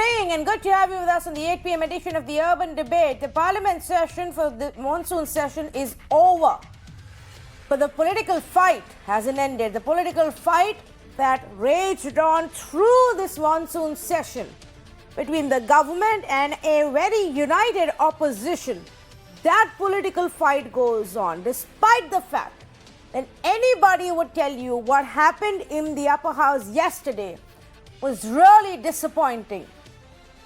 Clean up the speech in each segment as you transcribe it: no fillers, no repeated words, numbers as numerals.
evening and good to have you with us on the 8 p.m. edition of the Urban Debate. The Parliament session for the monsoon session is over, but the political fight hasn't ended. The political fight that raged on through this monsoon session between the government and a very united opposition, that political fight goes on despite the fact that anybody would tell you what happened in the upper house yesterday was really disappointing,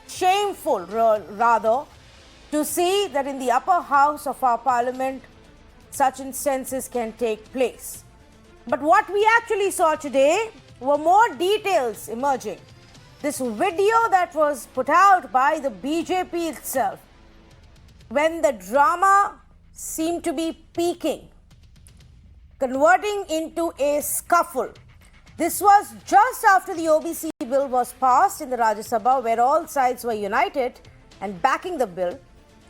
shameful rather, to see that in the upper house of our parliament such instances can take place. But what we actually saw today were more details emerging. This video that was put out by the BJP itself, when the drama seemed to be peaking, converting into a scuffle. This was just after the OBC bill was passed in the Rajya Sabha, where all sides were united and backing the bill.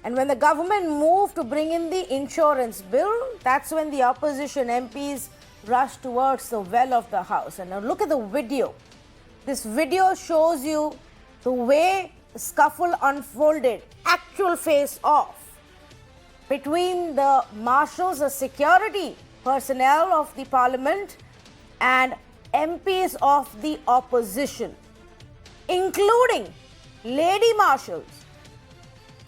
And when the government moved to bring in the insurance bill, that's when the opposition MPs rushed towards the well of the house. And now look at the video. This video shows you the way the scuffle unfolded, actual face-off between the marshals, the security personnel of the parliament, and MPs of the opposition, including lady marshals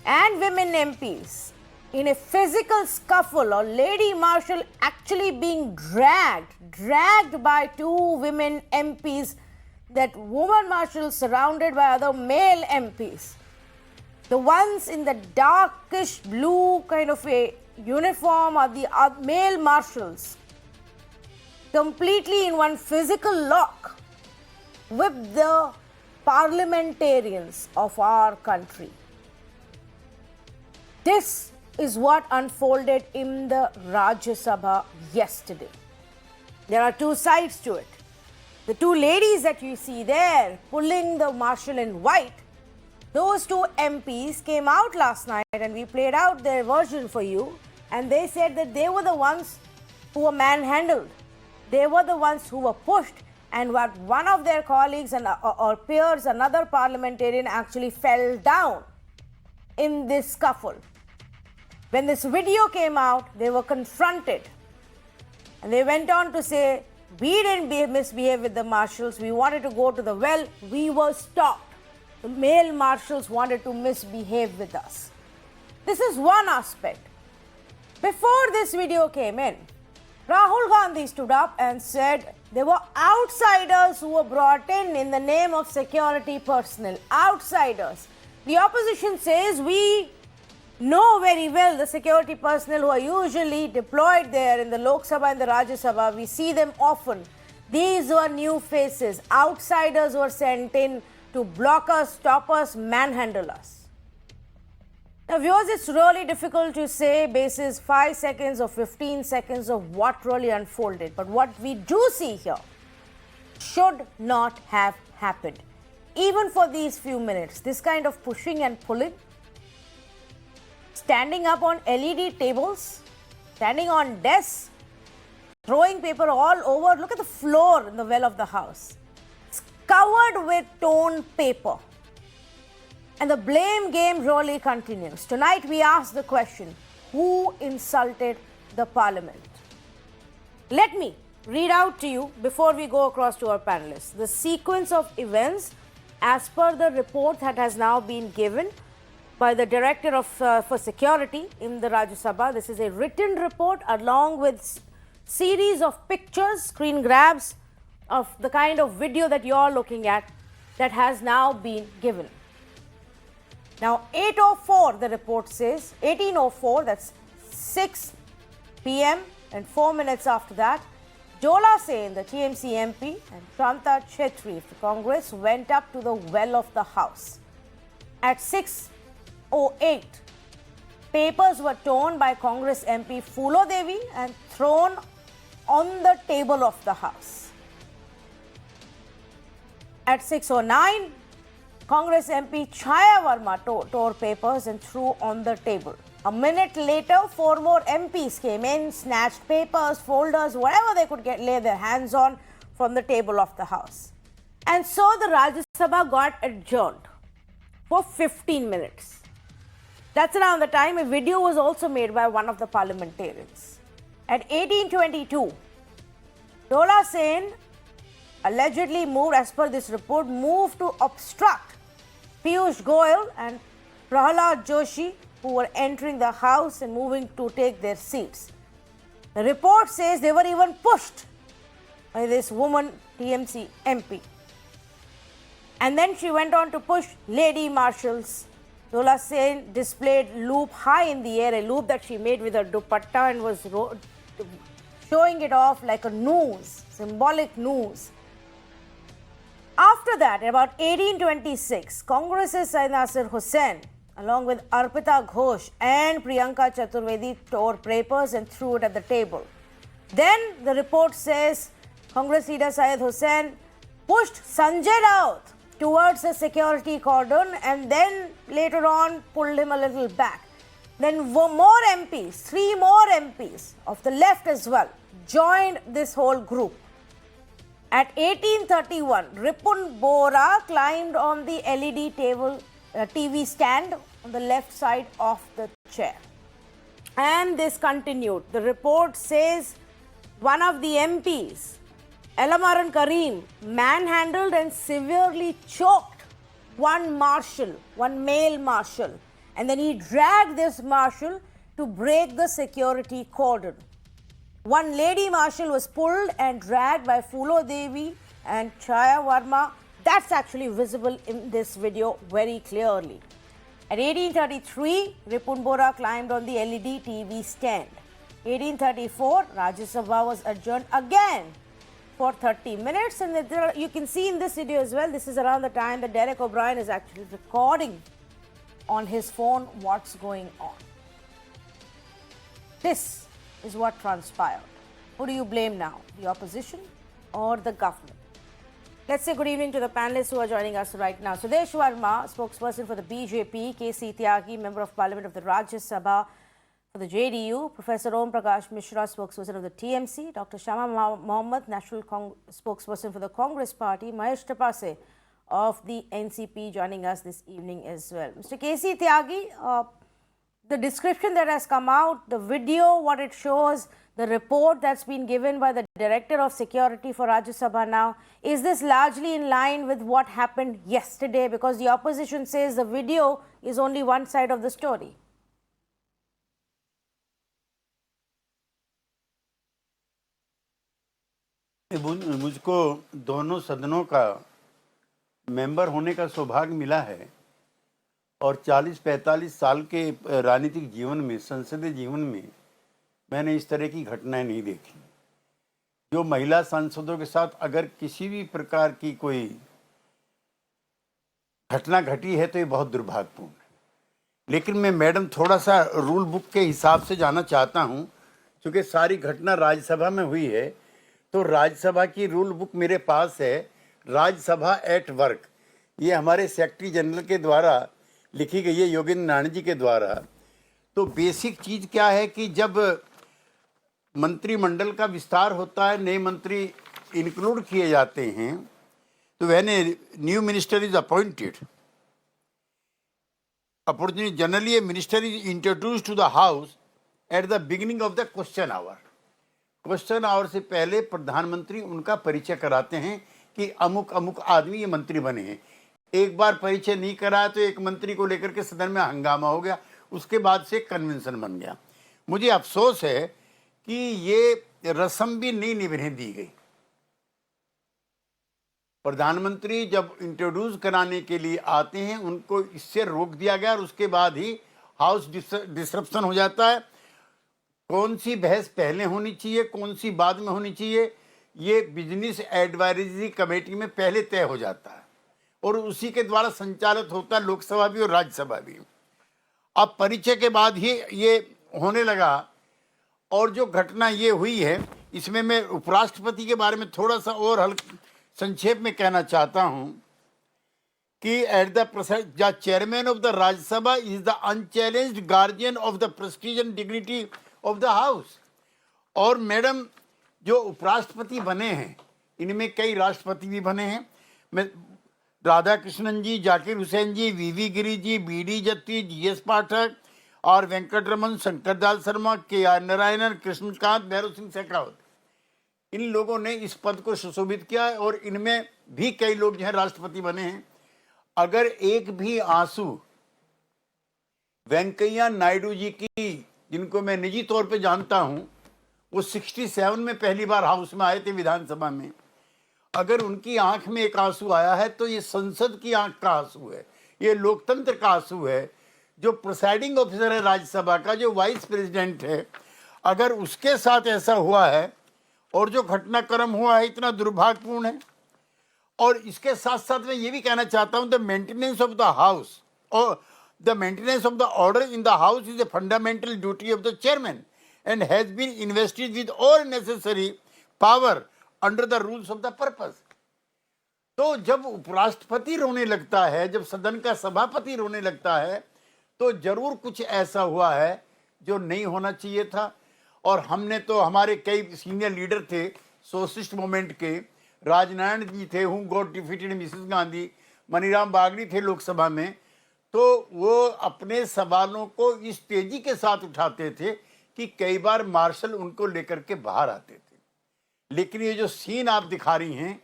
and women MPs, in a physical scuffle, or lady marshal actually being dragged by two women MPs, that woman marshal surrounded by other male MPs. The ones in the darkish blue kind of a uniform are the male marshals, completely in one physical lock with the parliamentarians of our country. This is what unfolded in the Rajya Sabha yesterday. There are two sides to it. The two ladies that you see there pulling the marshal in white, those two MPs came out last night and we played out their version for you, and they said that they were the ones who were manhandled. They were the ones who were pushed, and what one of their colleagues or peers, another parliamentarian, actually fell down in this scuffle. When this video came out, they were confronted, and they went on to say, we didn't misbehave with the marshals, we wanted to go to the well, we were stopped. The male marshals wanted to misbehave with us. This is one aspect. Before this video came in, Rahul Gandhi stood up and said there were outsiders who were brought in the name of security personnel. Outsiders. The opposition says we know very well the security personnel who are usually deployed there in the Lok Sabha and the Rajya Sabha. We see them often. These were new faces. Outsiders were sent in to block us, stop us, manhandle us. Now, viewers, it's really difficult to say basis 5 seconds or 15 seconds of what really unfolded. But what we do see here should not have happened. Even for these few minutes, this kind of pushing and pulling, standing up on LED tables, standing on desks, throwing paper all over. Look at the floor in the well of the house. It's covered with torn paper. And the blame game really continues. Tonight we ask the question, who insulted the parliament? Let me read out to you, before we go across to our panelists, the sequence of events as per the report that has now been given by the Director of for Security in the Rajya Sabha. This is a written report along with series of pictures, screen grabs of the kind of video that you are looking at that has now been given. Now, 8:04, the report says, 18:04, that's 6 p.m. and 4 minutes after that, Jola Sen, the TMC MP, and Shanta Chetri of Congress went up to the well of the house. At 6:08, papers were torn by Congress MP Phulo Devi and thrown on the table of the house. At 6:09, Congress MP Chaya Verma tore papers and threw on the table. A minute later, 4 more MPs came in, snatched papers, folders, whatever they could lay their hands on from the table of the House. And so the Rajya Sabha got adjourned. for 15 minutes. That's around the time a video was also made by one of the parliamentarians. At 18:22, Dola Sen allegedly moved, as per this report, moved to obstruct Piyush Goyal and Prahalad Joshi, who were entering the house and moving to take their seats. The report says they were even pushed by this woman, TMC MP. And then she went on to push lady marshals. Dola Sen displayed loop high in the air, a loop that she made with her dupatta, and was showing it off like a noose, symbolic noose. After that, about 1826, Congress's Syed Nasir Hussain, along with Arpita Ghosh and Priyanka Chaturvedi, tore papers and threw it at the table. Then the report says Congress leader Syed Hussain pushed Sanjay Raut towards a security cordon and then later on pulled him a little back. Then more MPs, 3 more MPs of the left as well, joined this whole group. At 1831, Ripun Bora climbed on the LED table, TV stand on the left side of the chair. And this continued. The report says one of the MPs, Elamaran Karim, manhandled and severely choked one marshal, one male marshal. And then he dragged this marshal to break the security cordon. One lady marshal was pulled and dragged by Phulo Devi and Chaya Verma. That's actually visible in this video very clearly. At 1833, Ripun Bora climbed on the LED TV stand. 1834, Rajya Sabha was adjourned again for 30 minutes. And you can see in this video as well, this is around the time that Derek O'Brien is actually recording on his phone what's going on. This is what transpired. Who do you blame now? The opposition or the government? Let's say good evening to the panelists who are joining us right now. Sudesh Verma, spokesperson for the BJP, K.C. Tyagi, Member of Parliament of the Rajya Sabha for the JDU, Professor Om Prakash Mishra, spokesperson of the TMC, Dr. Shama Mohammed, National spokesperson for the Congress Party, Mahesh Tapase of the NCP joining us this evening as well. Mr. K.C. Tyagi, the description that has come out, the video, what it shows, the report that's been given by the Director of Security for Rajya Sabha now, is this largely in line with what happened yesterday? Because the opposition says the video is only one side of the story. मुझको दोनों सदनों का member होने का सौभाग्य मिला है और 40-45 साल के राजनीतिक जीवन में, संसदीय जीवन में मैंने इस तरह की घटनाएं नहीं देखी। जो महिला सांसदों के साथ अगर किसी भी प्रकार की कोई घटना घटी है तो ये बहुत दुर्भाग्यपूर्ण है। लेकिन मैं मैडम थोड़ा सा रूल बुक के हिसाब से जाना चाहता हूं, क्योंकि सारी घटना राज्यसभा में हुई है, तो राज्यसभा की रूल बुक मेरे पास है, राज्यसभा एट वर्क। ये हमारे सेक्रेटरी जनरल के द्वारा लिखी गई है, योगेंद्र नारायण जी के द्वारा। तो बेसिक चीज़ क्या है कि जब मंत्रिमंडल का विस्तार होता है, नए मंत्री इंक्लूड किए जाते हैं, तो when a new minister is appointed, opportunity generally a minister is introduced to the house at the beginning of the question hour. Question hour से पहले प्रधानमंत्री उनका परिचय कराते हैं कि अमुक अमुक आदमी ये मंत्री बने हैं। एक बार परिचय नहीं कराया तो एक मंत्री को लेकर के सदन में हंगामा हो गया, उसके बाद से कन्वेंशन बन गया। मुझे अफसोस है कि ये रस्म भी नहीं निभाने दी गई। प्रधानमंत्री जब इंट्रोड्यूस कराने के लिए आते हैं उनको इससे रोक दिया गया और उसके बाद ही हाउस डिसरप्शन हो जाता है। कौन सी बहस पहले होनी चाहिए, कौन सी बाद में होनी चाहिए, ये बिजनेस एडवाइजरी कमेटी में पहले तय हो जाता है और उसी के द्वारा संचालित होता है लोकसभा भी और राज्यसभा भी। अब परिचय के बाद ही ये होने लगा। और जो घटना ये हुई है, इसमें मैं उपराष्ट्रपति के बारे में थोड़ा सा और संक्षेप में कहना चाहता हूं कि at the present the chairman of the Rajya Sabha is the unchallenged guardian of the Prestige and dignity of the house. और मैडम जो उपराष्ट्रपति बने हैं, इनमें कई राष्ट्रपति भी बने हैं। मैं राधा कृष्णन जी, जाकिर हुसैन जी, वीवी गिरी जी, बीडी जत्ती, जीएस पाठक और वेंकटरमन, शंकरदयाल शर्मा, के आर नारायणन, कृष्णकांत, भैरव सिंह शेखावत, इन लोगों ने इस पद को सुशोभित किया है और इनमें भी कई लोग जो है राष्ट्रपति बने हैं। अगर एक भी आंसू वेंकैया नायडू जी की, जिनको मैं निजी तौर पे जानता हूं, वो 67 में पहली बार हाउस में आए थे विधानसभा में, अगर उनकी आंख में एक आंसू आया है तो ये संसद की आंख का आंसू है, ये लोकतंत्र का आंसू है। जो प्रिसाइडिंग ऑफिसर है राज्यसभा का, जो वाइस प्रेसिडेंट है, अगर उसके साथ ऐसा हुआ है और जो घटनाक्रम हुआ है इतना दुर्भाग्यपूर्ण है। और इसके साथ साथ मैं ये भी कहना चाहता हूं, the maintenance of the house और the maintenance of the order in the house is a fundamental duty of the chairman and has been invested with all necessary power under the rules of the purpose. तो जब उपराष्ट्रपति रोने लगता है, जब सदन का सभापति रोने लगता है, तो जरूर कुछ ऐसा हुआ है जो नहीं होना चाहिए था। और हमने तो, हमारे कई सीनियर लीडर थे सोशलिस्ट मूवमेंट के, राजनारायण जी थे, who got defeated Mrs Gandhi, Maniram Bagri थे लोकसभा में, तो वो अपने सवालों को इस तेजी के साथ उठाते थे कि कई बार मार्शल उनको लेकर के बाहर आते थे। लेकिन ये जो सीन आप दिखा रही हैं,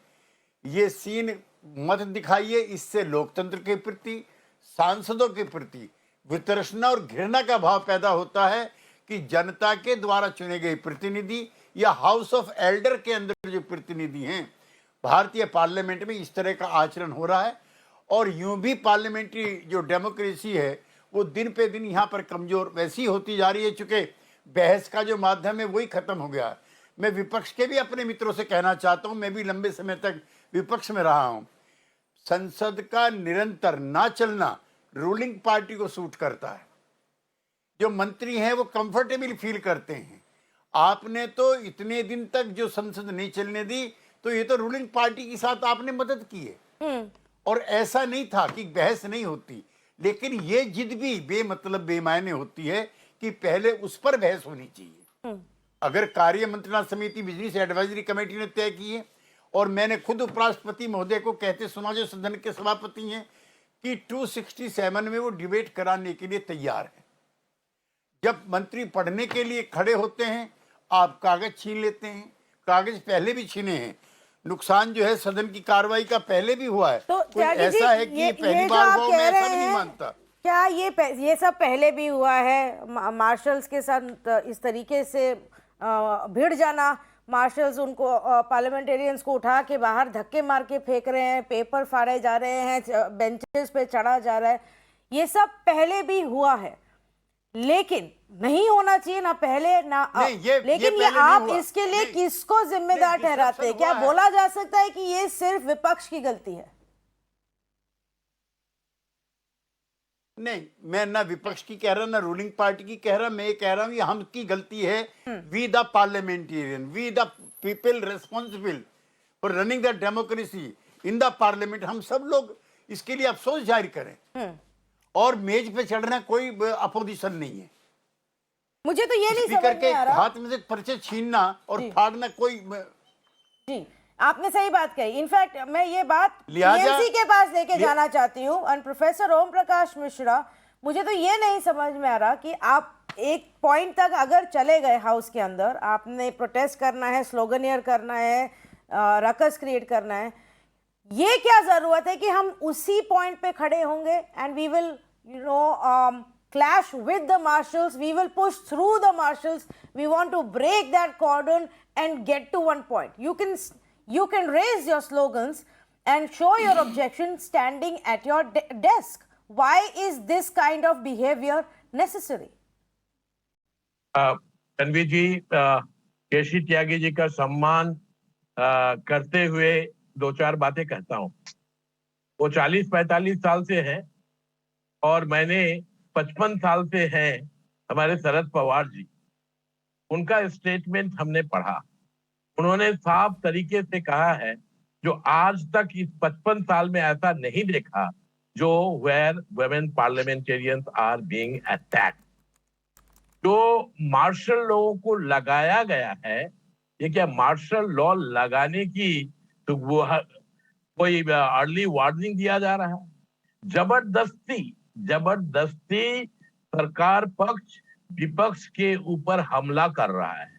ये सीन मत दिखाइए, इससे लोकतंत्र के प्रति, सांसदों के प्रति वितृष्णा और घृणा का भाव पैदा होता है कि जनता के द्वारा चुने गए प्रतिनिधि या हाउस ऑफ एल्डर के अंदर जो प्रतिनिधि हैं, भारतीय पार्लियामेंट में इस तरह का आचरण हो रहा है। और यूं भी पार्लियामेंट्री जो डेमोक्रेसी है वो दिन पे दिन यहाँ पर कमजोर वैसी होती जा रही है, चूंकि बहस का जो माध्यम है वही खत्म हो गया है। मैं विपक्ष के भी अपने मित्रों से कहना चाहता हूं, मैं भी लंबे समय तक विपक्ष में रहा हूं, संसद का निरंतर ना चलना रूलिंग पार्टी को सूट करता है। जो मंत्री हैं वो कंफर्टेबल फील करते हैं। आपने तो इतने दिन तक जो संसद नहीं चलने दी, तो ये तो रूलिंग पार्टी के साथ आपने मदद की है। और ऐसा नहीं था कि बहस नहीं होती, लेकिन ये जिद भी बेमतलब बेमायने होती है कि पहले उस पर बहस होनी चाहिए। अगर कार्य मंत्रणा समिति, बिजनेस एडवाइजरी कमेटी ने तय की है, और मैंने खुद उपराष्ट्रपति महोदय को कहते सुना, जो सदन के सभापति हैं, कि 267 में वो डिबेट कराने के लिए तैयार है। जब मंत्री पढ़ने के लिए खड़े होते हैं, आप कागज छीन लेते हैं। कागज पहले भी छीने हैं, नुकसान जो है सदन की कार्रवाई का पहले भी हुआ है। तो कोई ऐसा है कि ये पहली बार हुआ, मैं ऐसा भी नहीं मानता। क्या ये सब पहले भी हुआ है? मार्शल्स के साथ इस तरीके से भिड़ जाना, मार्शल्स उनको पार्लियामेंटेरियंस को उठा के बाहर धक्के मार के फेंक रहे हैं, पेपर फाड़े जा रहे हैं, बेंचेस पे चढ़ा जा रहा है, ये सब पहले भी हुआ है। लेकिन नहीं होना चाहिए ना पहले ना अब। लेकिन ये आप इसके लिए किसको जिम्मेदार ठहराते हैं? क्या बोला जा सकता है कि ये सिर्फ विपक्ष की गलती है? नहीं, मैं ना विपक्ष की कह रहा ना रूलिंग पार्टी की कह रहा, मैं ये कह रहा हूं ये हम की गलती है। We the parliamentarian, we the people responsible for running the democracy in the parliament, हम सब लोग इसके लिए अफसोस जाहिर करें। और मेज पे चढ़ना कोई अपोजिशन नहीं है। मुझे तो ये नहीं समझ में आ रहा, हाथ में से पर्चे छीनना और फाड़ना कोई। जी, आपने सही बात कही। इनफैक्ट मैं ये बात टीएमसी के पास लेके जाना चाहती हूँ। एंड प्रोफेसर ओम प्रकाश मिश्रा, मुझे तो ये नहीं समझ में आ रहा कि आप एक पॉइंट तक अगर चले गए हाउस के अंदर, आपने प्रोटेस्ट करना है, स्लोगनियर करना है, रकस क्रिएट करना है, ये क्या जरूरत है कि हम उसी पॉइंट पे खड़े होंगे and we will clash with the marshals, we will push through the marshals, we want to break that cordon and get to one point. You can raise your slogans and show your objection standing at your desk. Why is this kind of behavior necessary? Tanvi ji, Keshi Tyagi ji का सम्मान करते हुए दो चार बातें कहता हूं। वो 40-45 साल से हैं और मैंने 55 साल से हैं हमारे शरद पवार जी। उनका स्टेटमेंट हमने पढ़ा, उन्होंने साफ तरीके से कहा है जो आज तक इस 55 साल में ऐसा नहीं देखा जो where women parliamentarians are being attacked. जो मार्शल लॉ को लगाया गया है, ये क्या मार्शल लॉ लगाने की तो वो कोई अर्ली वार्निंग दिया जा रहा है? जबरदस्ती जबरदस्ती सरकार पक्ष विपक्ष के ऊपर हमला कर रहा है।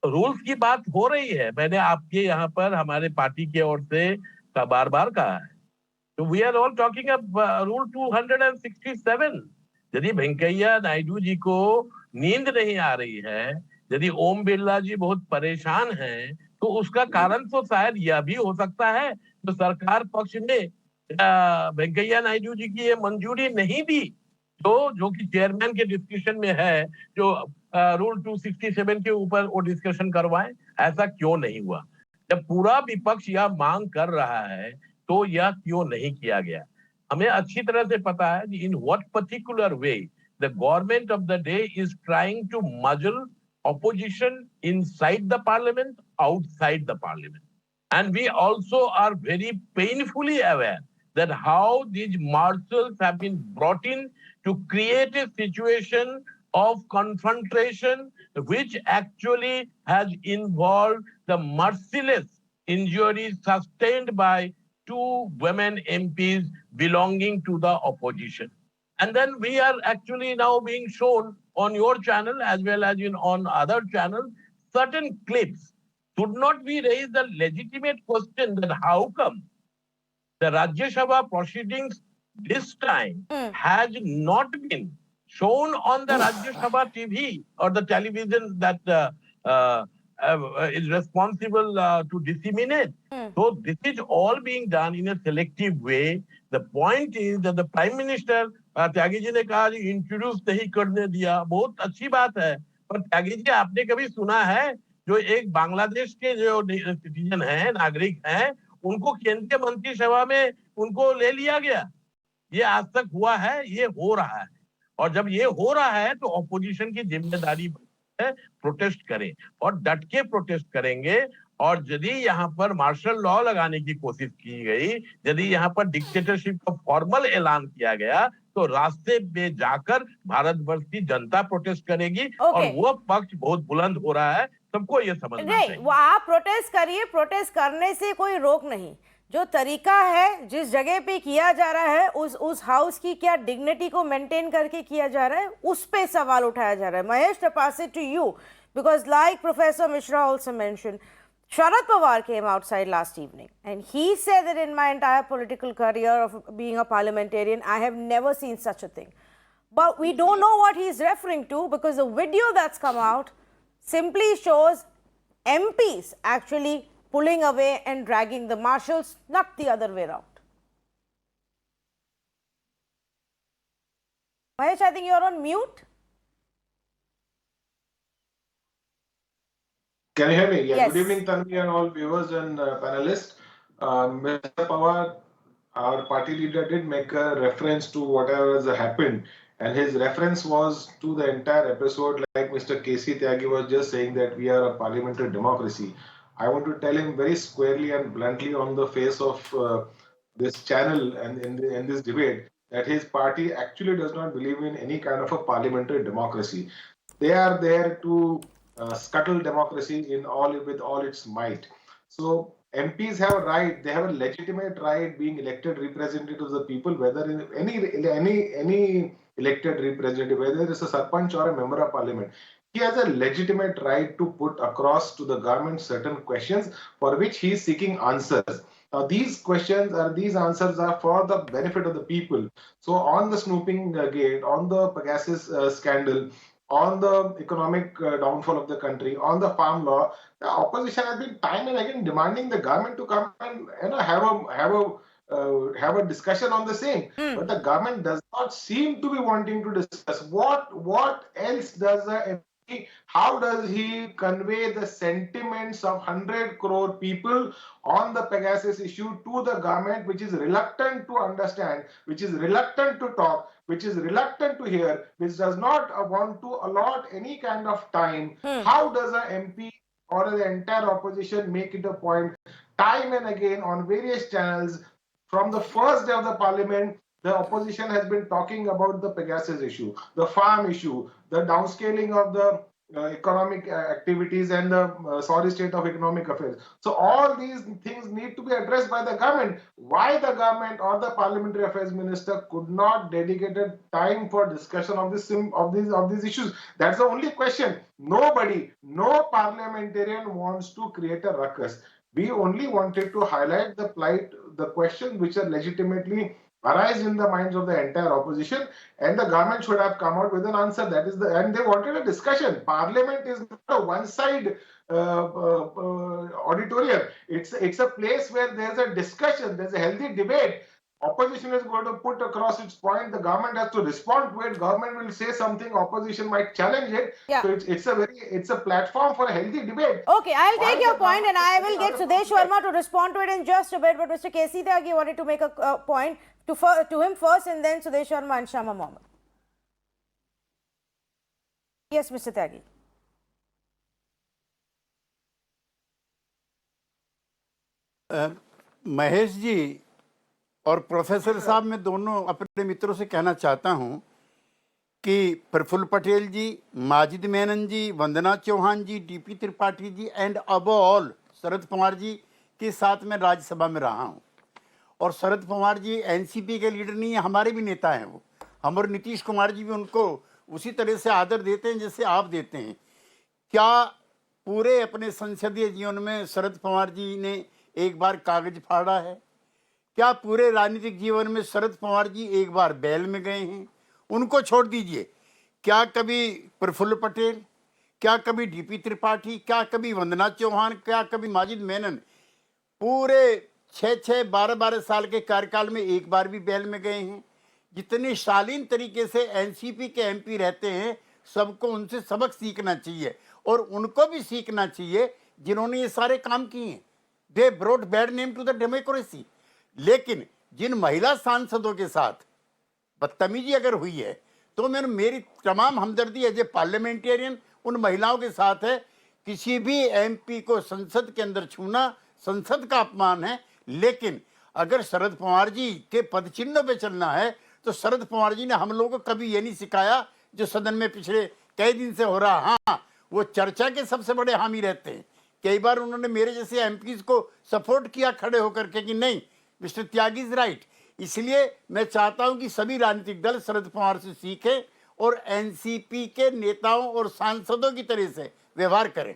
रूल्स की बात हो रही है, मैंने आपके यहाँ पर हमारे पार्टी की ओर से बार बार कहा है। तो वी आर ऑल टॉकिंग अब रूल 267। यदि वेंकैया नायडू जी को नींद नहीं आ रही है, यदि ओम बिरला जी बहुत परेशान हैं, तो उसका कारण तो शायद यह भी हो सकता है तो सरकार पक्ष ने वेंकैया नायडू जी की ये मंजूरी नहीं दी, जो कि चेयरमैन के डिस्कशन में है, जो रूल 267 के ऊपर वो डिस्कशन करवाएं। ऐसा क्यों नहीं हुआ? जब पूरा विपक्ष यह मांग कर रहा है तो यह क्यों नहीं किया गया? हमें अच्छी तरह से पता है in what particular way the government of the day is trying to muzzle opposition inside the parliament, outside the parliament. And we also are very painfully aware that how these marshals have been brought in to create a situation of confrontation which actually has involved the merciless injuries sustained by two women MPs belonging to the opposition. And then we are actually now being shown on your channel as well as on other channels certain clips. Should not we raise the legitimate question that how come the Rajya Sabha proceedings this time has not been shown on the Rajya Sabha TV or the television that is responsible to disseminate? So this is all being done in a selective way. The point is that the Prime Minister Tyagi ji ने कहा introduce नहीं करने दिया, बहुत अच्छी बात है, पर त्यागी जी आपने कभी सुना है जो एक बांग्लादेश के जो सिटीजन हैं, नागरिक हैं, उनको केंद्रीय मंत्रिसभा में उनको ले लिया गया? ये आज तक हुआ है? ये हो रहा है। और जब ये हो रहा है तो ऑपोजिशन की जिम्मेदारी है प्रोटेस्ट करें और डट के प्रोटेस्ट करेंगे। और यदि यहाँ पर मार्शल लॉ लगाने की कोशिश की गई, यदि यहाँ पर डिक्टेटरशिप का फॉर्मल ऐलान किया गया, तो रास्ते में जाकर भारतवर्ष की जनता प्रोटेस्ट करेगी। और वो पक्ष बहुत बुलंद हो रहा है, सबको ये समझना चाहिए। वो आप प्रोटेस्ट करिए, प्रोटेस्ट करने से कोई रोक नहीं। जो तरीका है, जिस जगह पे किया जा रहा है, उस हाउस की क्या डिग्निटी को मेंटेन करके किया जा रहा है, उस पे सवाल उठाया जा रहा है। Mahesh, to pass it to you, because like Professor Mishra also mentioned, Sharad Pawar came outside last evening and he said that in my entire political career of being a parliamentarian, I have never seen such a thing. But we don't know what he's referring to because the video that's come out simply shows MPs actually pulling away and dragging the marshals, not the other way around. Mahesh, I think you're on mute. Can you hear me? Yeah. Yes. Good evening, Tanvi, and all viewers and panelists. Mr. Pawar, our party leader, did make a reference to whatever has happened, and his reference was to the entire episode, like Mr. K.C. Tyagi was just saying that we are a parliamentary democracy. I want to tell him very squarely and bluntly on the face of this channel and in this debate that his party actually does not believe in any kind of a parliamentary democracy. They are there to scuttle democracy with all its might. So MPs have a right; they have a legitimate right being elected representatives of the people, whether in any elected representative, whether it's a sarpanch or a member of parliament. He has a legitimate right to put across to the government certain questions for which he is seeking answers. Now, these questions or these answers are for the benefit of the people. So, on the snooping gate, on the Pegasus scandal, on the economic downfall of the country, on the farm law, the opposition has been time and again demanding the government to come and have a discussion on the same. But the government does not seem to be wanting to discuss. What else does the MP, how does he convey the sentiments of 100 crore people on the Pegasus issue to the government, which is reluctant to understand, which is reluctant to talk, which is reluctant to hear, which does not want to allot any kind of time? How does an MP or the entire opposition make it a point time and again on various channels? From the first day of the parliament, the opposition has been talking about the Pegasus issue, the farm issue, the downscaling of the economic activities and the sorry state of economic affairs. So all these things need to be addressed by the government. Why the government or the parliamentary affairs minister could not dedicated time for discussion of these issues? That's the only question. Nobody, no parliamentarian wants to create a ruckus. We only wanted to highlight the plight, the questions which are legitimately arise in the minds of the entire opposition, and the government should have come out with an answer. That is and they wanted a discussion. Parliament is not a one-side auditorium. It's a place where there's a discussion, there's a healthy debate. Opposition is going to put across its point. The government has to respond to it. Government will say something. Opposition might challenge it. Yeah. So it's a platform for a healthy debate. Okay, I'll take your point and I will get Sudesh Verma to respond to it in just a bit. But Mr. KC Tyagi wanted to make a point to him first and then Sudesh Verma and Shama Mohammed. Yes, Mr. Tyagi. Mahesh ji और professor साहब, मैं दोनों अपने मित्रों से कहना चाहता हूं कि Praful Patel ji, Majid Menon ji, Vandana Chauhan ji, DP Tripathi ji and above all Sharad Pawar ji के साथ मैं राज्यसभा में रहा हूं। और शरद पवार जी एनसीपी के लीडर नहीं है, हमारे भी नेता हैं वो। हम और नीतीश कुमार जी भी उनको उसी तरह से आदर देते हैं जैसे आप देते हैं। क्या पूरे अपने संसदीय जीवन में शरद पवार जी ने एक बार कागज फाड़ा है? क्या पूरे राजनीतिक जीवन में शरद पवार जी एक बार बैल में गए हैं? उनको छोड़ दीजिए। क्या कभी प्रफुल्ल पटेल, क्या कभी डीपी त्रिपाठी, क्या कभी वंदना चौहान, क्या कभी माजिद मेनन पूरे 6-6, 12-12 साल के कार्यकाल में एक बार भी बैल में गए हैं? जितने शालीन तरीके से एनसीपी के एमपी रहते हैं, सबको उनसे सबक सीखना चाहिए और उनको भी सीखना चाहिए जिन्होंने ये सारे काम किए हैं। They brought bad name to the democracy. लेकिन जिन महिला सांसदों के साथ बदतमीजी अगर हुई है तो मेरी तमाम हमदर्दी एज ए पार्लियामेंटेरियन उन महिलाओं के साथ है। किसी भी एमपी को संसद के अंदर छूना संसद का अपमान है। लेकिन अगर शरद पवार जी के पद चिन्हों पे चलना है तो शरद पवार जी ने हम लोगों को कभी ये नहीं सिखाया जो सदन में पिछले कई दिन से हो रहा। हाँ, वो चर्चा के सबसे बड़े हामी रहते हैं। कई बार उन्होंने मेरे जैसे एमपीज को सपोर्ट किया खड़े होकर के कि नहीं, मिस्टर त्यागी इज राइट। इसलिए मैं चाहता हूं कि सभी राजनीतिक दल शरद पवार से सीखें और एनसीपी के नेताओं और सांसदों की तरह से व्यवहार करें।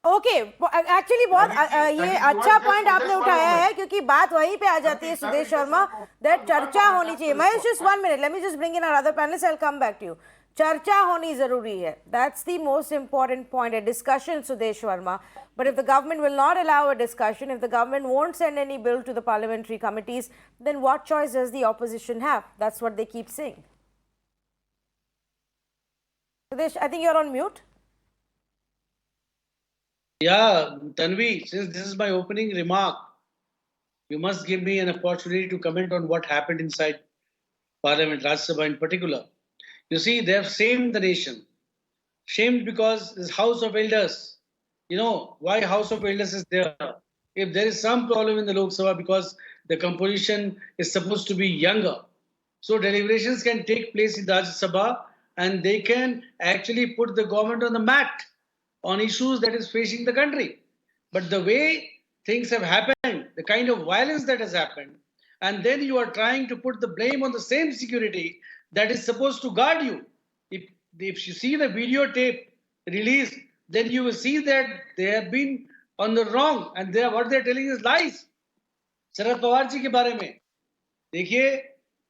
ओके, एक्चुअली बहुत ये अच्छा पॉइंट आपने उठाया है क्योंकि बात वहीं पे आ जाती है सुदेश शर्मा, दैट चर्चा होनी चाहिए। Mahesh, just 1 minute, let me just bring in another panelist, I will come back to you. चर्चा होनी जरूरी है, that's the most important point, a discussion, Sudesh Verma. But if the government will not allow a discussion, if the government won't send any bill to the parliamentary committees, then what choice does the opposition have? That's what they keep saying. Sudesh, I think you're on mute. Yeah, Tanvi, since this is my opening remark, you must give me an opportunity to comment on what happened inside Parliament, Rajya Sabha in particular. You see, they have shamed the nation. Shamed because this House of Elders. You know, why House of Elders is there? If there is some problem in the Lok Sabha because the composition is supposed to be younger, so deliberations can take place in Rajya Sabha and they can actually put the government on the mat on issues that is facing the country. But the way things have happened, the kind of violence that has happened, and then you are trying to put the blame on the same security that is supposed to guard you. If you see the videotape release, then you will see that they have been on the wrong and what they are telling is lies. शरद पवार जी के बारे में देखिए,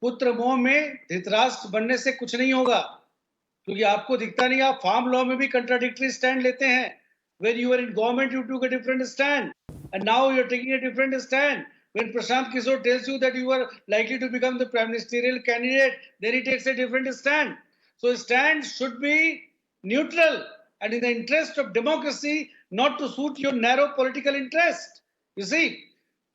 पुत्र मोह में धृतराष्ट्र बनने से कुछ नहीं होगा, क्योंकि आपको दिखता नहीं, आप फार्म लॉ में भी कंट्राडिक्टरी स्टैंड लेते हैं। When you were in government, you took a different stand, and now you are taking a different stand. When Prashant Kishore tells you that you are likely to become the prime ministerial candidate, then he takes a different stand. So stand should be neutral and in the interest of democracy, not to suit your narrow political interest. You see,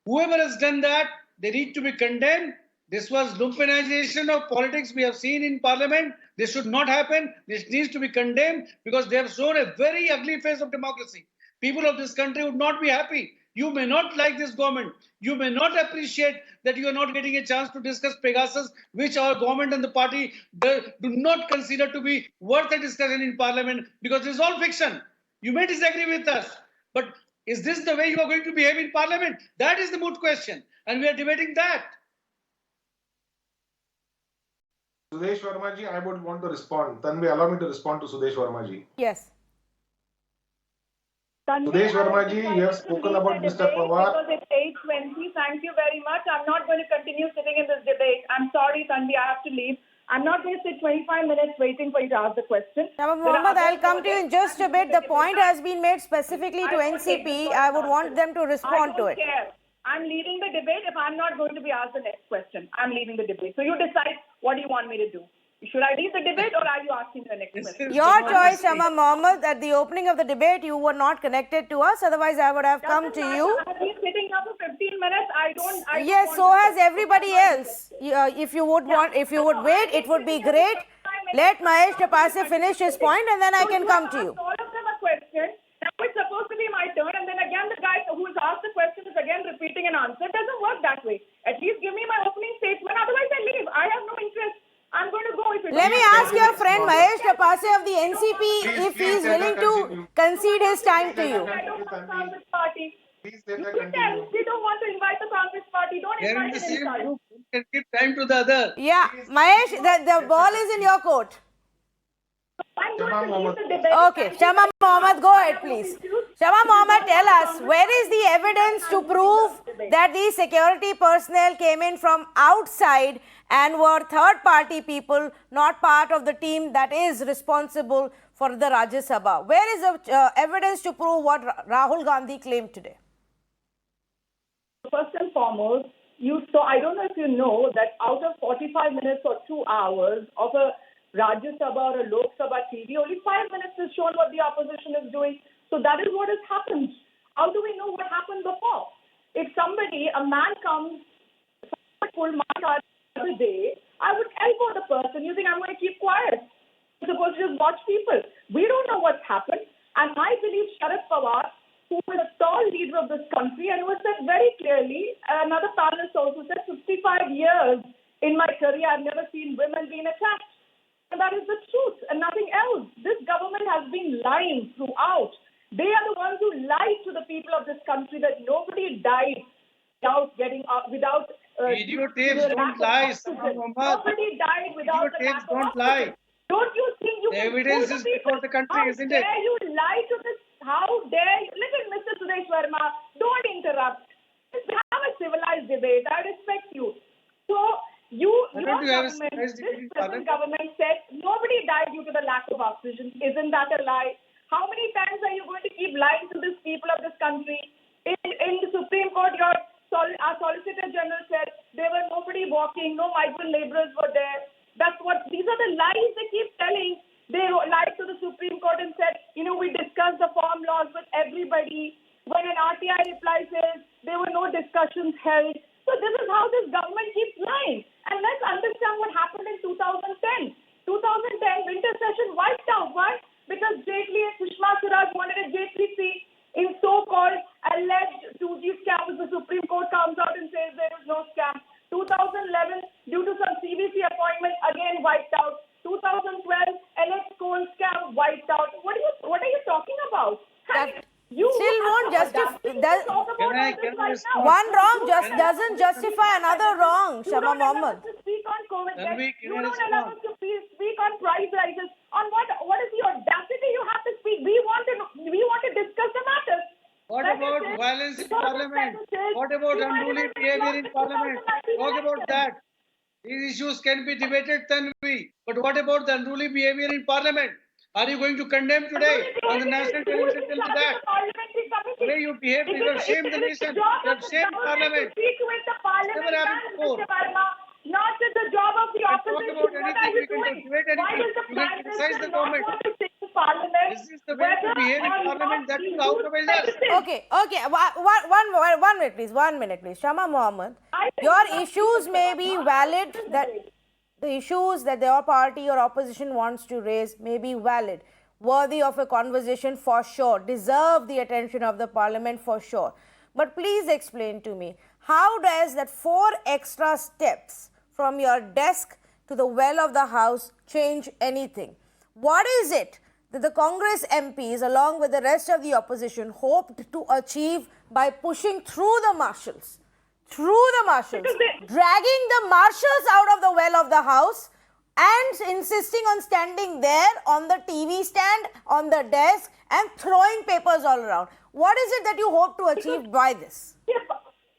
whoever has done that, they need to be condemned. This was lumpenization of politics we have seen in parliament. This should not happen. This needs to be condemned because they have shown a very ugly face of democracy. People of this country would not be happy You may not like this government. You may not appreciate that you are not getting a chance to discuss Pegasus, which our government and the party do not consider to be worth a discussion in parliament because it's all fiction. You may disagree with us, but is this the way you are going to behave in parliament? That is the moot question, and we are debating that. Sudesh Verma ji, I would want to respond. Tanvi, allow me to respond to Sudesh Verma ji. Yes. Sudesh Verma ji, you have spoken about Mr. Pawar. Because it's 8:20. Thank you very much. I'm not going to continue sitting in this debate. I'm sorry, Tanvi, I have to leave. I'm not going to sit 25 minutes waiting for you to ask the question. Shama There are Mohammed, other I'll come to you in just a bit. The point has been made specifically to I won't take NCP. the I would want them to respond I to don't it. care. I'm leading the debate. If I'm not going to be asked the next question, I'm leading the debate. So you decide what do you want me to do. Should I lead the debate or are you asking the next This question? is Your choice, democracy. Shama Mohammed. At the opening of the debate, you were not connected to us. Otherwise, I would have come to Doesn't you. matter. I've been sitting here for 15 minutes. I don't Yes, want so to- has everybody else. If you would want, if you would wait, it would be great. Let Mahesh Tapase finish his point, and then I can come to you. All of them a question. Now it's supposed to be my turn, and then again the guy who has asked the question is again repeating an answer. It doesn't work that way. At least give me my opening statement. Otherwise, I leave. I have no interest. I'm going to go if it Let me ask your friend Mahesh Tapase of the NCP if he is please, let willing her to continue. concede his time to you. I don't want Congress party. Please let You her could tell continue. they don't want to invite the Congress party. Don't They're in invite the an same insult. group. You can give time to the other. Yeah, Mahesh, the ball is in your court. I'm going Shama to leave Mohammed. the debate. Okay, Shama Mohammed, go ahead, please. Shama Mohammed, tell us, where is the evidence to prove that these security personnel came in from outside and were third-party people, not part of the team that is responsible for the Rajya Sabha? Where is the evidence to prove what Rahul Gandhi claimed today? First and foremost, I don't know if you know that out of 45 minutes or 2 hours of a Rajya Sabha or a Lok Sabha TV, only 5 minutes is shown what the opposition is doing. So that is what has happened. How do we know what happened before? If a man comes, full mark the other day, I would elbow the person. You think I'm going to keep quiet? I'm supposed to just watch people. We don't know what's happened. And I believe Sharad Pawar, who is a tall leader of this country and who has said very clearly, another panelist also said, 55 years in my career, I've never seen women being attacked. And that is the truth and nothing else. This government has been lying throughout. They are the ones who lied to the people of this country that nobody died without getting without Videotapes the don't lack of lie, oxygen. Shama Mohammed. Nobody died without the lack Videotapes of don't oxygen. lie. Don't you think you The can evidence fool is the before people? the country, isn't it? How dare you lie to this? How dare you? Listen, Mr. Sudesh Verma, don't interrupt. Just have a civilized debate. I respect you. So Why your don't you have a government, civilized this debate in present Parliament? government said nobody died due to the lack of oxygen. Isn't that a lie? How many times are you going to keep lying to these people of this country? In the Supreme Court, our Solicitor General said there were nobody walking, no migrant laborers were there. These are the lies they keep telling. They lied to the Supreme Court and said, we discussed the farm laws with everybody. When an RTI reply says there were no discussions held. So this is how this government keeps lying. And let's understand what happened in 2010. 2010 winter session wiped out. Why? Because Jaitley and Sushma Swaraj wanted a J3C in so-called alleged 2G scam, which the Supreme Court comes out and says there is no scam. 2011, due to some CBC appointment, again wiped out. 2012, LH Cole scam wiped out. What are you talking about? That You still won't have the justify. audacity to talk about Can I- all this can I right respond? now. One wrong You just don't doesn't justify another wrong, You Shama don't allow Mohammed. us to speak on COVID deaths. Tanvi, can You I don't allow us respond? to speak on price rises. On what is the audacity you have to speak? We want to discuss the matters. What Like I about said, violence in because of Parliament? sentences, What about we might unruly have been behavior lost in in Parliament? 2019 Talk about election. that. These issues can be debated, Tanvi. But what about the unruly behavior in Parliament? Are you going to condemn today on the national television? Tell me that. The way you behave, you have shamed the nation. You have shamed Parliament. Never happened before. Not with the job of the can talk opposition. about What anything, are you we can doing? debate Why anything. does the You can Prime criticize Minister the not government. want to sit in Parliament? This is the way to whether behave in or Parliament. not That he too, House used of Elders. sentences? Okay. One minute, please. 1 minute, please. Shama Mohammed, I think your that's issues the may be not valid. the That debate. the issues that your party or opposition wants to raise may be valid, worthy of a conversation for sure, deserve the attention of the Parliament for sure. But please explain to me, how does that 4 extra steps from your desk to the well of the House change anything? What is it that the Congress MPs, along with the rest of the opposition, hoped to achieve by pushing through the marshals? Dragging the marshals out of the well of the House and insisting on standing there on the TV stand, on the desk, and throwing papers all around. What is it that you hope to achieve by this? Yes.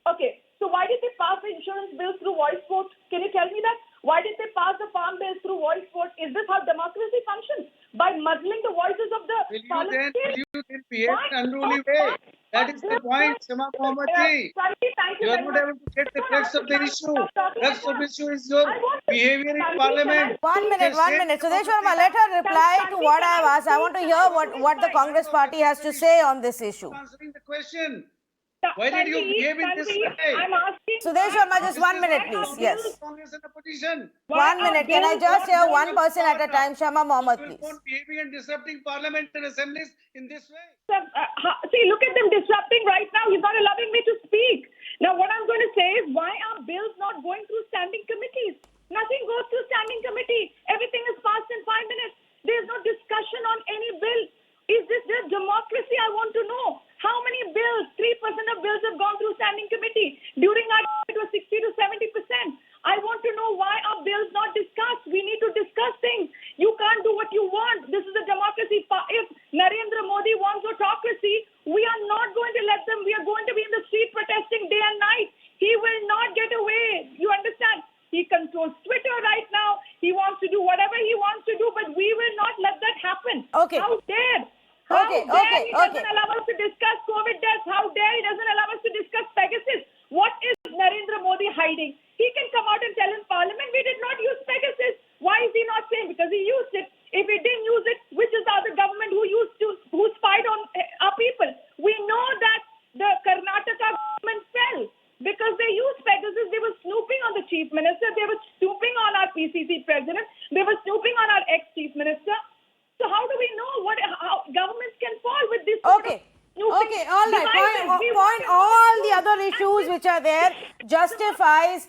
Okay. So why did they pass the insurance bill through voice vote? Can you tell me that? Why did they pass the farm bill through voice vote? Is this how democracy functions? By muzzling the voices of the Will you then behave in an unruly way? That is the point, Shema Mohammed ji. You are not able to get the crux of the issue. Crux of the issue is your behavior in parliament. 1 minute. Sudesh Verma, let her reply to what I have asked. I want to hear what the Congress party has to say on this issue. Answering the question. Why did you behave in this way? I'm asking. Sudesh Verma, just 1 minute, please. Yes. Congress and opposition. 1 minute. Can I just hear one person at a time? Shama Mohammed, You will please. not behaving and disrupting parliament and assemblies in this way. See, look at them disrupting right now. He's not allowing me to speak. Now, what I'm going to say is, why are bills not going through standing committees? Nothing goes through standing committee. Everything is passed in 5 minutes. There's no discussion on any bill. Is this just democracy? I want to know. How many bills? 3% of bills have gone through standing committee. During our it was 60 to 70%. I want to know, why are bills not discussed? We need to discuss things. You can't do what you want. This is a democracy. If Narendra Modi wants autocracy, we are not going to let them. We are going to be in the street protesting day and night. He will not get away. You understand? He controls Twitter right now. He wants to do whatever he wants to do, but we will not let that happen. Okay. How dare? Okay. He doesn't allow us to discuss COVID deaths. How dare he doesn't allow us to discuss Pegasus? What is Narendra Modi hiding? He can come out and tell in Parliament, we did not use Pegasus. Why is he not saying? Because he used it. If he didn't use it, which is the other government who spied on our people? We know that the Karnataka government fell because they used Pegasus. They were snooping on the chief minister. They were snooping on our PCC president. They were snooping on our ex-chief minister. So how do we know how governments can fall with this sort of snooping? Okay, all right. Point all the other issues which are there justifies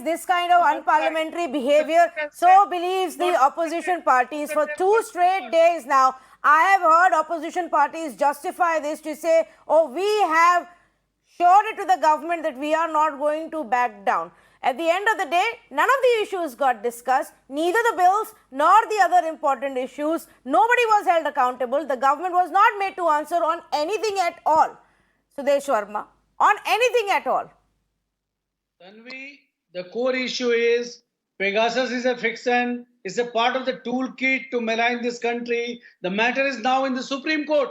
this kind of unparliamentary behavior. So believes the opposition parties. For 2 straight days now, I have heard opposition parties justify this to say, oh, we have showed it to the government that we are not going to back down. At the end of the day, none of the issues got discussed, neither the bills nor the other important issues. Nobody was held accountable. The government was not made to answer on anything at all. Sudesh Verma, on anything at all. Tanvi, the core issue is Pegasus is a fiction. It's a part of the toolkit to malign this country. The matter is now in the Supreme Court.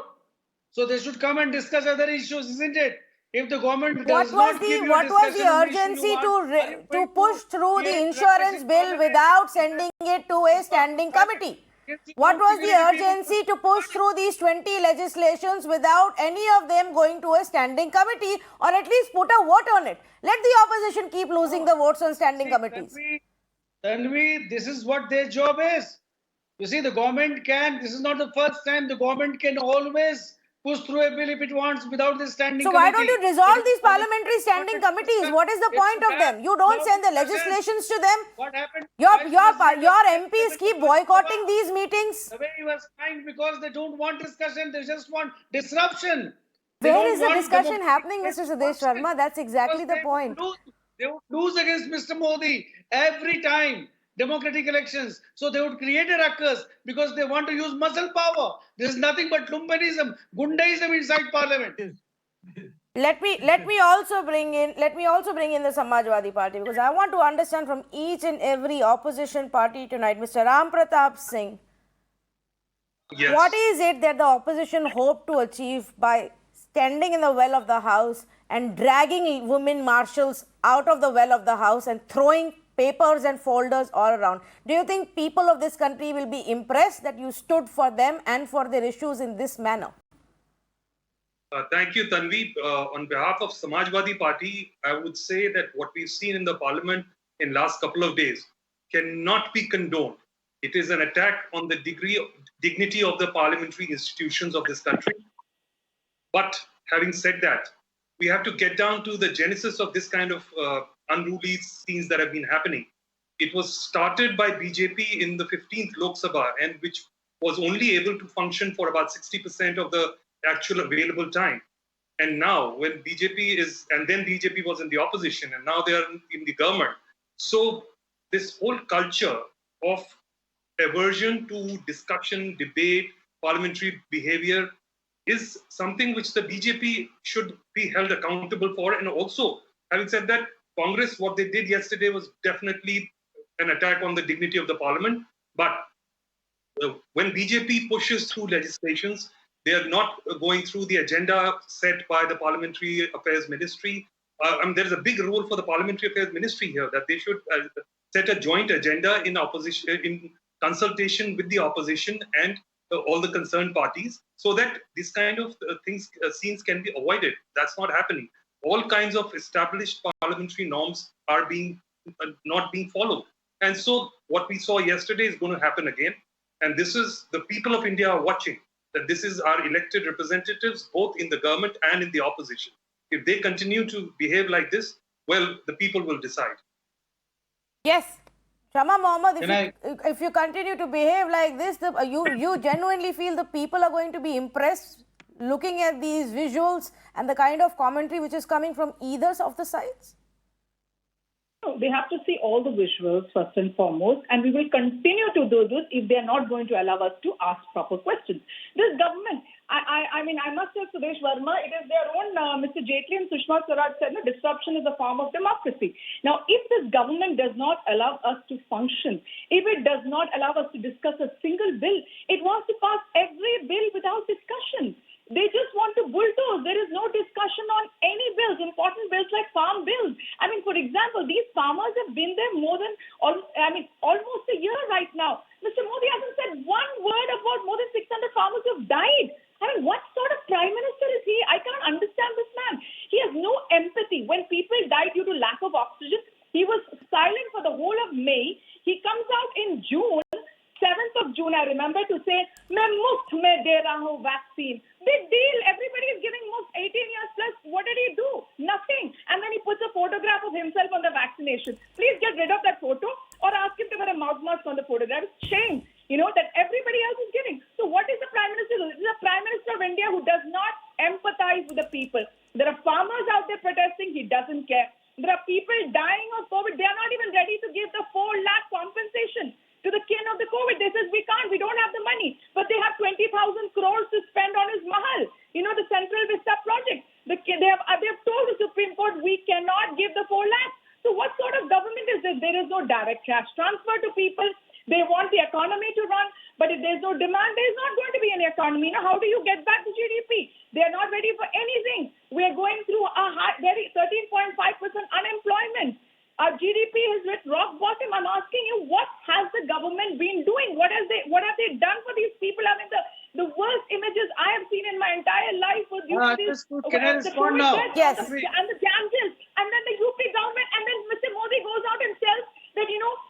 So they should come and discuss other issues, isn't it? If the government does not give you what was the urgency to push through the insurance bill without sending it to a standing committee? What was the urgency to push through these 20 legislations without any of them going to a standing committee, or at least put a vote on it? Let the opposition keep losing the votes on standing committees. Tanvi, this is what their job is. You see, the government can, this is not the first time, the government can always push through a bill if it wants without the standing committee. So why don't you dissolve these parliamentary standing committees? What is the point of them? You don't send the legislations to them. What happened? Your MPs keep boycotting these meetings. The way you are crying because they don't want discussion, they just want disruption. Where is the discussion happening, Mr. Sudesh Verma? That's exactly the point. They would lose against Mr. Modi every time. Democratic elections. So they would create a ruckus because they want to use muscle power. There is nothing but lumpenism, gundaism inside parliament. Let me also bring in the Samajwadi Party, because I want to understand from each and every opposition party tonight. Mr. Ram Pratap Singh, yes. What is it that the opposition hope to achieve by standing in the well of the House and dragging women marshals out of the well of the House and throwing papers and folders all around? Do you think people of this country will be impressed that you stood for them and for their issues in this manner? Thank you, Tanvi. On behalf of Samajwadi Party, I would say that what we've seen in the parliament in last couple of days cannot be condoned. It is an attack on the dignity of the parliamentary institutions of this country. But having said that, we have to get down to the genesis of this kind of unruly scenes that have been happening. It was started by BJP in the 15th Lok Sabha, and which was only able to function for about 60% of the actual available time. And now, when BJP is, and then BJP was in the opposition, and now they are in the government. So this whole culture of aversion to discussion, debate, parliamentary behavior is something which the BJP should be held accountable for. And also, having said that, Congress, what they did yesterday was definitely an attack on the dignity of the parliament. But when BJP pushes through legislations, they are not going through the agenda set by the Parliamentary Affairs Ministry. There is a big role for the Parliamentary Affairs Ministry here, that they should set a joint agenda in opposition, in consultation with the opposition and all the concerned parties, so that this kind of scenes can be avoided. That's not happening. All kinds of established parliamentary norms are not being followed. And so what we saw yesterday is going to happen again. And this is, the people of India are watching, that this is our elected representatives, both in the government and in the opposition. If they continue to behave like this, well, the people will decide. Yes. Shama Mohammed, if you continue to behave like this, you genuinely feel the people are going to be impressed looking at these visuals and the kind of commentary which is coming from either of the sides? No, they have to see all the visuals first and foremost, and we will continue to do this if they are not going to allow us to ask proper questions. This government, I mean, I must tell Sudesh Verma, it is their own, Mr. Jaitley and Sushma Swaraj said, no, disruption is a form of democracy. Now, if this government does not allow us to function, if it does not allow us to discuss a single bill, it wants to pass every bill without discussion. They just want to bulldoze. There is no discussion on any bills, important bills like farm bills. I mean, for example, these farmers have been there more than, almost a year right now. Mr. Modi hasn't said one word about more than 600 farmers who have died. I mean, what sort of prime minister is he? I cannot understand this man. He has no empathy. When people died due to lack of oxygen, he was silent for the whole of May. He comes out in June. 7th of June, I remember, to say, "Main muft mein de raha hu vaccine." Big deal. Everybody is giving muft 18 years plus. What did he do? Nothing. And then he puts a photograph of himself on the vaccination. Please get rid of that photo or ask him to wear a mouth mask on the photograph. It's shame, that everybody else is giving. So what is the Prime Minister? This is the Prime Minister of India who does not empathize with the people. There are farmers out there protesting. He doesn't care. There are people dying of COVID. They are not even ready to give the 4 lakh compensation to the kin of the COVID. They says, we don't have the money. But they have 20,000 crores to spend on his Mahal, the Central Vista project. They have told the Supreme Court, we cannot give the 4 lakhs. So what sort of government is this? There is no direct cash transfer to people. They want the economy to run. But if there's no demand, there's not going to be any economy. Now, how do you get back to GDP? They are not ready for anything. We are going through a 13.5% unemployment. Our GDP has hit rock bottom. I'm asking you, what has the government been doing? What have they done for these people? I mean, the worst images I have seen in my entire life was can I respond now? Yes. And the Ganges, and then the UP government, and then Mr. Modi goes out and tells that,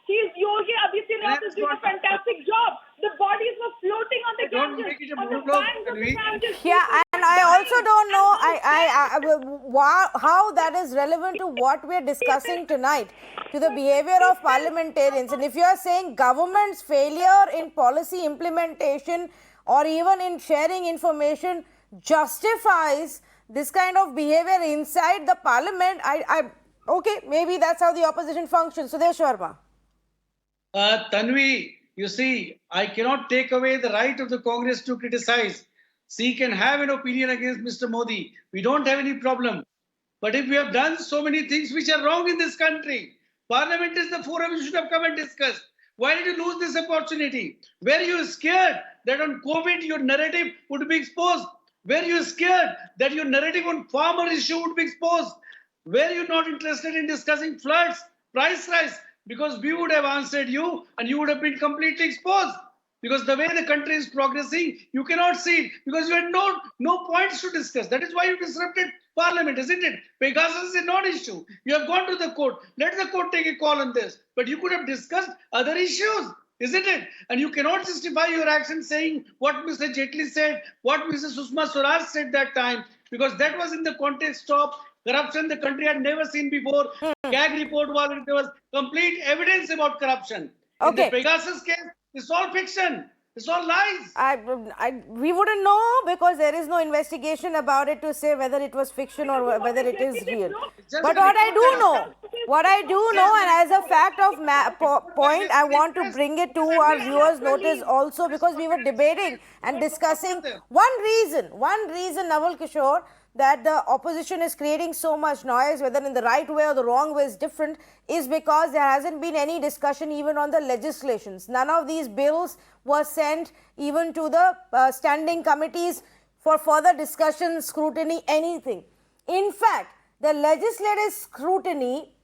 he's Yogi Adityanath is doing a fantastic job. The bodies were floating on the Ganges, on the banks of the Ganges. Yeah, and I also don't know how that is relevant to what we're discussing tonight, to the behavior of parliamentarians. And if you are saying government's failure in policy implementation or even in sharing information justifies this kind of behavior inside the parliament, okay, maybe that's how the opposition functions. Sudesh Verma. Tanvi, you see, I cannot take away the right of the Congress to criticize. She can have an opinion against Mr. Modi. We don't have any problem. But if we have done so many things which are wrong in this country, Parliament is the forum you should have come and discussed. Why did you lose this opportunity? Were you scared that on COVID your narrative would be exposed? Were you scared that your narrative on farmer issue would be exposed? Were you not interested in discussing floods, price rise? Because we would have answered you and you would have been completely exposed. Because the way the country is progressing, you cannot see it. Because you had no points to discuss. That is why you disrupted Parliament, isn't it? Pegasus is a non-issue. You have gone to the court. Let the court take a call on this. But you could have discussed other issues, isn't it? And you cannot justify your action saying what Mr. Jaitley said, what Mrs. Sushma Swaraj said that time. because that was in the context of corruption the country had never seen before. CAG report was, there was complete evidence about corruption. In Okay. the Pegasus case, it's all fiction. It's all lies. We wouldn't know because there is no investigation about it to say whether it was fiction or whether it is real. just But a what I do report. know, and as a fact of point, I want to bring it to our viewers' notice also, because we were debating and discussing one reason, Naval Kishore, that the opposition is creating so much noise, whether in the right way or the wrong way is different, is because there hasn't been any discussion even on the legislations. None of these bills were sent even to the standing committees for further discussion, scrutiny, anything. In fact, the legislative scrutiny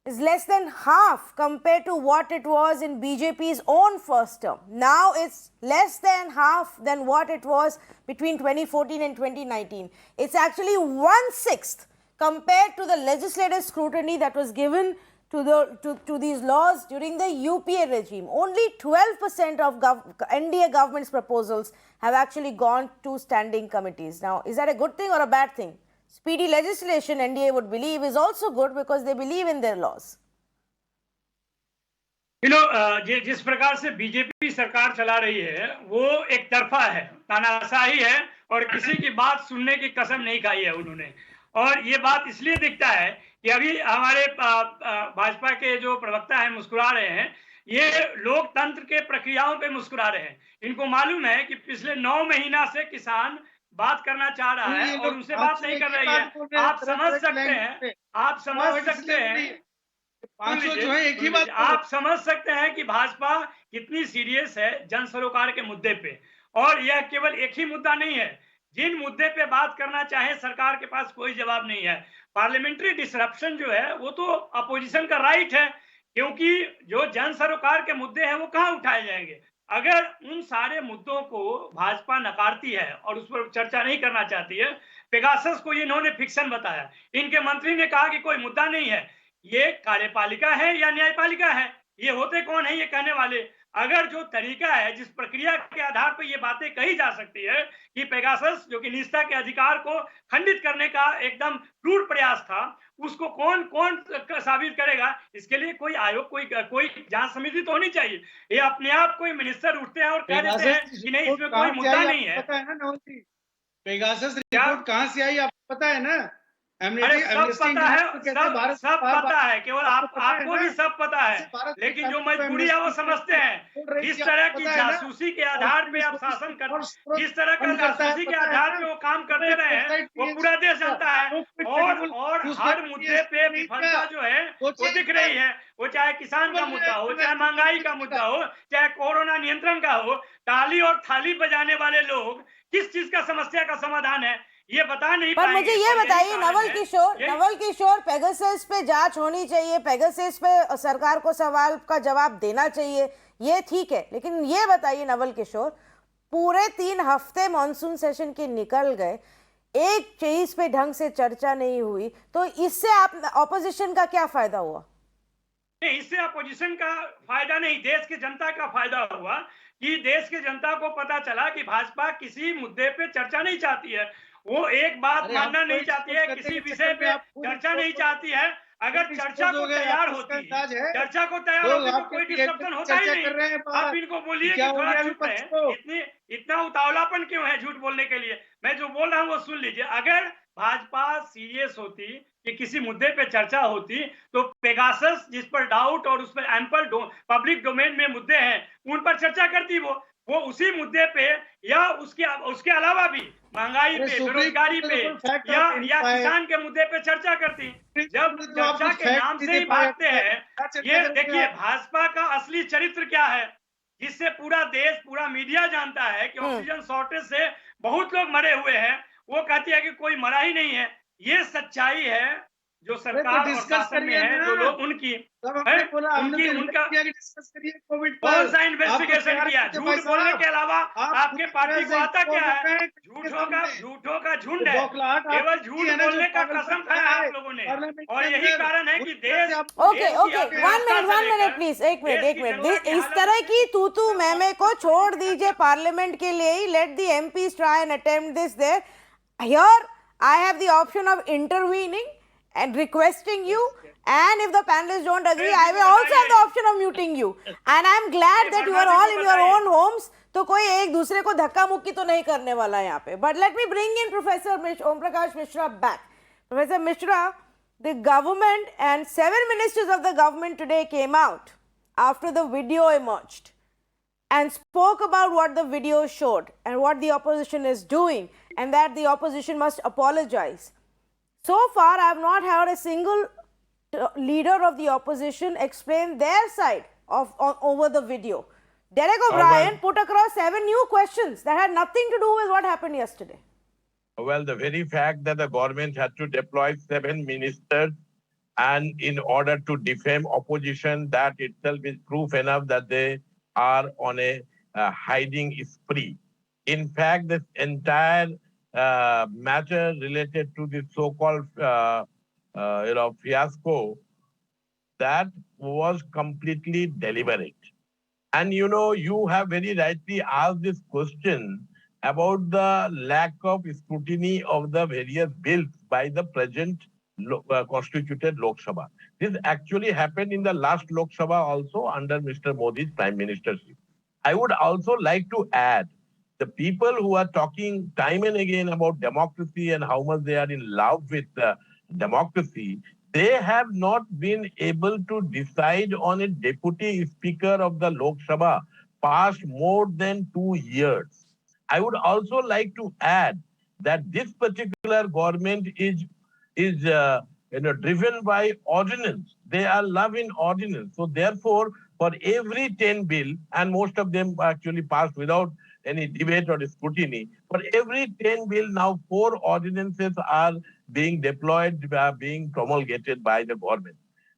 is less than half compared to what it was in BJP's own first term. Now it's less than half than what it was between 2014 and 2019. It's actually 1/6 compared to the legislative scrutiny that was given to these laws during the UPA regime. Only 12% of NDA government's proposals have actually gone to standing committees. Now, is that a good thing or a bad thing? Speedy legislation, NDA would believe, is also good because they believe in their laws. जिस प्रकार से BJP सरकार चला रही है वो एक तरफा है, तानाशाही है और किसी की बात सुनने की कसम नहीं खाई है उन्होंने। और ये बात इसलिए दिखता है कि अभी हमारे भाजपा के जो प्रवक्ता हैं मुस्कुरा रहे हैं, ये लोकतंत्र के प्रक्रियाओं पे मुस्कुरा रहे हैं। इनको मालूम है कि पिछले 9 महीना से किसान बात करना चाह रहा है और उनसे बात नहीं कर रही है। आप समझ सकते हैं कि भाजपा कितनी सीरियस है जन सरोकार के मुद्दे पे। और यह केवल एक ही मुद्दा नहीं है, जिन मुद्दे पे बात करना चाहे सरकार के पास कोई जवाब नहीं है। पार्लियामेंट्री डिसरप्शन जो है वो तो अपोजिशन का राइट है, क्योंकि जो जन सरोकार के मुद्दे हैं वो कहाँ उठाए जाएंगे। अगर उन सारे मुद्दों को भाजपा नकारती है और उस पर चर्चा नहीं करना चाहती है, पेगासस को इन्होंने फिक्शन बताया। इनके मंत्री ने कहा कि कोई मुद्दा नहीं है। ये कार्यपालिका है या न्यायपालिका है? ये होते कौन है ये कहने वाले? अगर जो तरीका है, जिस प्रक्रिया के आधार पर ये बातें कही जा सकती है कि पेगासस जो कि निजता के अधिकार को खंडित करने का एकदम क्रूर प्रयास था, उसको कौन साबित करेगा? इसके लिए कोई आयोग, कोई जांच समिति तो होनी चाहिए। ये अपने आप कोई मिनिस्टर उठते हैं और कह देते हैं कि नहीं, इसमें कोई मुद्दा नहीं है। पता है ना नवल जी, पेगासस रिपोर्ट कहाँ से आई आपको पता है ना? अरे सब पता है, सब पता है, केवल आपको भी सब पता है, लेकिन जो मजबूरी है वो समझते हैं। इस तरह की जासूसी के आधार पे आप शासन कर, जिस तरह का जासूसी के आधार पे वो काम करते रहे हैं वो पूरा देश जानता है। और हर मुद्दे पे विफलता जो है वो दिख रही है। वो चाहे किसान का मुद्दा हो, चाहे महंगाई का मुद्दा हो, चाहे कोरोना नियंत्रण का हो, ताली और थाली बजाने वाले लोग किस चीज का समस्या का समाधान है ये बता नहीं पर मुझे ये बताइए नवल किशोर, पेगासस पे जांच होनी चाहिए, पेगासस पे सरकार को सवाल का जवाब देना चाहिए, ये ठीक है। लेकिन ये बताइए नवल किशोर, पूरे 3 हफ्ते मॉनसून सेशन के निकल गए, एक चीज पे ढंग से चर्चा नहीं हुई, तो इससे आप ऑपोजिशन का क्या फायदा हुआ? नहीं, इससे अपोजिशन का फायदा नहीं, देश की जनता का फायदा हुआ कि देश की जनता को पता चला कि भाजपा किसी मुद्दे पे चर्चा नहीं चाहती है। वो एक बात मानना नहीं चाहती है, किसी विषय पे चर्चा नहीं चाहती है। अगर चर्चा को तैयार होती तो कोई डिस्टर्बन होता ही नहीं। आप इनको बोलिए कि थोड़ा चुप रहे, इतना उतावलापन क्यों है झूठ बोलने के लिए? मैं जो बोल रहा हूँ वो सुन लीजिए। अगर भाजपा सीरियस होती कि किसी मुद्दे पे चर्चा होती तो पेगासस, जिस पर डाउट और उस पर एम्पल पब्लिक डोमेन में मुद्दे हैं, उन पर चर्चा करती। वो उसी मुद्दे पे या उसके अलावा भी महंगाई पे, बेरोजगारी पे या किसान के मुद्दे पे चर्चा करती। जब चर्चा के नाम से ही भागते हैं, ये देखिए भाजपा का असली चरित्र क्या है, जिससे पूरा देश, पूरा मीडिया जानता है कि ऑक्सीजन शॉर्टेज से बहुत लोग मरे हुए हैं। वो कहती है कि कोई मरा ही नहीं है। ये सच्चाई है जो सरकार और शासन में है, जो लोग उनका कौन सा इन्वेस्टिगेशन किया? झूठ बोलने के अलावा आपके पार्टी को आता क्या है? झूठों का झुंड है, केवल झूठ बोलने का कसम खाया आप लोगों ने। और यही कारण है कि देश ओके 1 मिनट प्लीज, एक मिनट। इस तरह की तू मैं को छोड़ दीजिए पार्लियामेंट के लिए ही। Let the MPs try and attempt this there. Here I have the option of intervening and requesting you. And if the panelists don't agree, I will also have the option of muting you. And I'm glad that you are all in your own homes. तो कोई एक दूसरे को धक्का मुक्की तो नहीं करने वाला है यहाँ पे. But let me bring in Professor Om Prakash Mishra back. Professor Mishra, the government and 7 ministers of the government today came out after the video emerged and spoke about what the video showed and what the opposition is doing and that the opposition must apologize. So far, I have not heard a single leader of the opposition explain their side over the video. Derek O'Brien put across 7 new questions that had nothing to do with what happened yesterday. Well, the very fact that the government had to deploy 7 ministers and in order to defame opposition, that itself is proof enough that they are on a hiding spree. In fact, this entire matter related to the so-called fiasco, that was completely deliberate. And you have very rightly asked this question about the lack of scrutiny of the various bills by the present constituted Lok Sabha. This actually happened in the last Lok Sabha also under Mr. Modi's prime ministership. I would also like to add, the people who are talking time and again about democracy and how much they are in love with democracy, they have not been able to decide on a deputy speaker of the Lok Sabha past more than 2 years. I would also like to add that this particular government is driven by ordinance. They are loving ordinance. So therefore, for every 10 bill, and most of them actually passed without any debate or scrutiny, for every 10 bill now 4 ordinances are being deployed, being promulgated by the government.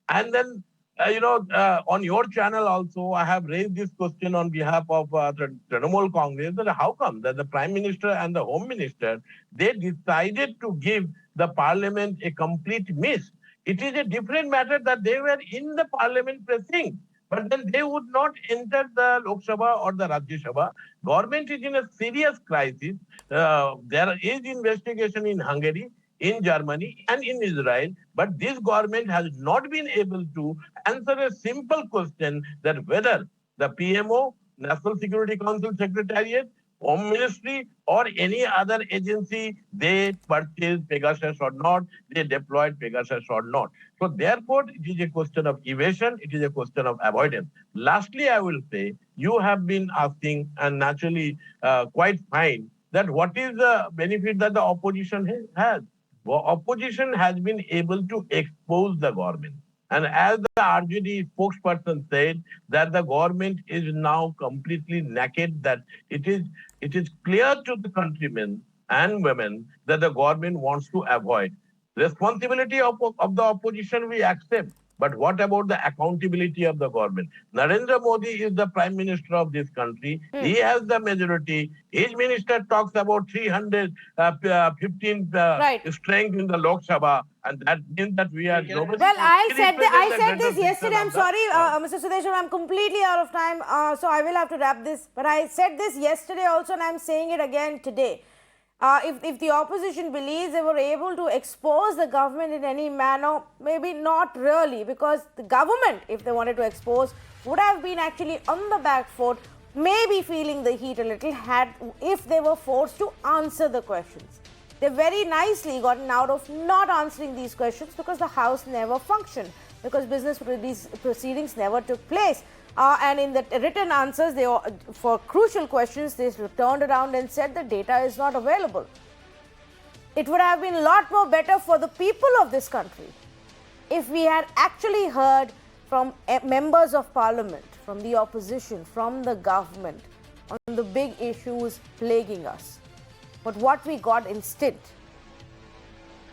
And then, on your channel also, I have raised this question on behalf of Trinamool Congress, that how come that the Prime Minister and the Home Minister, they decided to give the Parliament a complete miss. It is a different matter that they were in the Parliament precinct, but then they would not enter the Lok Sabha or the Rajya Sabha. Government is in a serious crisis. There is investigation in Hungary, in Germany and in Israel, but this government has not been able to answer a simple question that whether the PMO, National Security Council Secretariat, Home Ministry or any other agency, they purchased Pegasus or not, they deployed Pegasus or not. So therefore, it is a question of evasion, it is a question of avoidance. Lastly, I will say, you have been asking, and naturally quite fine, that what is the benefit that the opposition has? Well, opposition has been able to expose the government. And as the RJD spokesperson said, that the government is now completely naked, that it is clear to the countrymen and women that the government wants to avoid. Responsibility of the opposition we accept. But what about the accountability of the government? Narendra Modi is the Prime Minister of this country. He has the majority. His minister talks about 315 strength in the Lok Sabha. And that means that we are... Well, I said this yesterday. I'm sorry, Mr. Sudeshwar, I'm completely out of time. So I will have to wrap this. But I said this yesterday also, and I'm saying it again today. If the opposition believes they were able to expose the government in any manner, maybe not really, because the government, if they wanted to expose, would have been actually on the back foot, maybe feeling the heat a little, if they were forced to answer the questions. They very nicely gotten out of not answering these questions because the House never functioned, because business proceedings never took place. And in the written answers, for crucial questions, they turned around and said the data is not available. It would have been a lot more better for the people of this country if we had actually heard from members of parliament, from the opposition, from the government on the big issues plaguing us. But what we got instead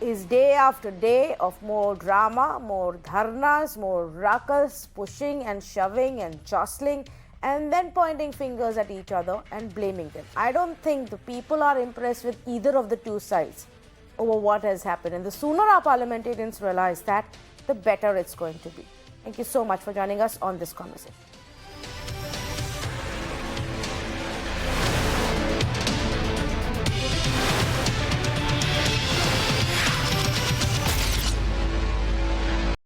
is day after day of more drama, more dharnas, more ruckus, pushing and shoving and jostling, and then pointing fingers at each other and blaming them. I don't think the people are impressed with either of the two sides over what has happened. And the sooner our parliamentarians realize that, the better it's going to be. Thank you so much for joining us on this conversation.